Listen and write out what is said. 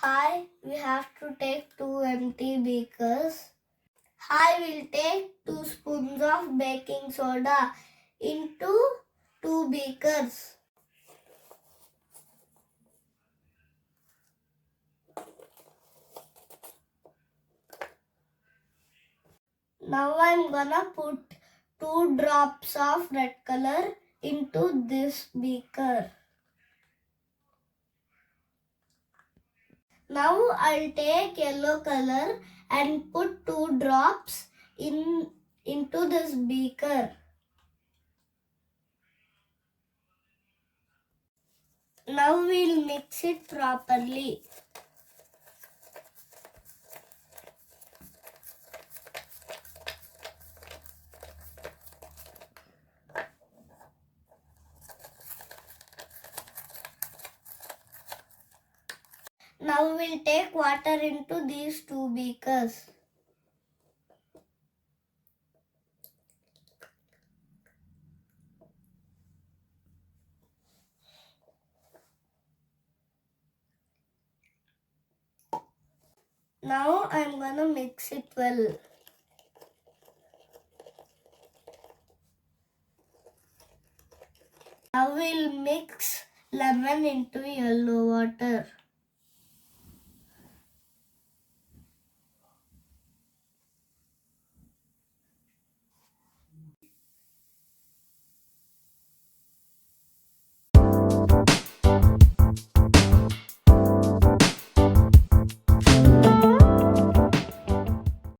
Hi, we have to take 2 empty beakers. I will take 2 spoons of baking soda into 2 beakers. Now I'm gonna put 2 drops of red color into this beaker. Now I'll take yellow color and put 2 drops into this beaker. Now we'll mix it properly. Now we'll take water into these 2 beakers. Now I'm gonna mix it well. Now we'll mix lemon into yellow water.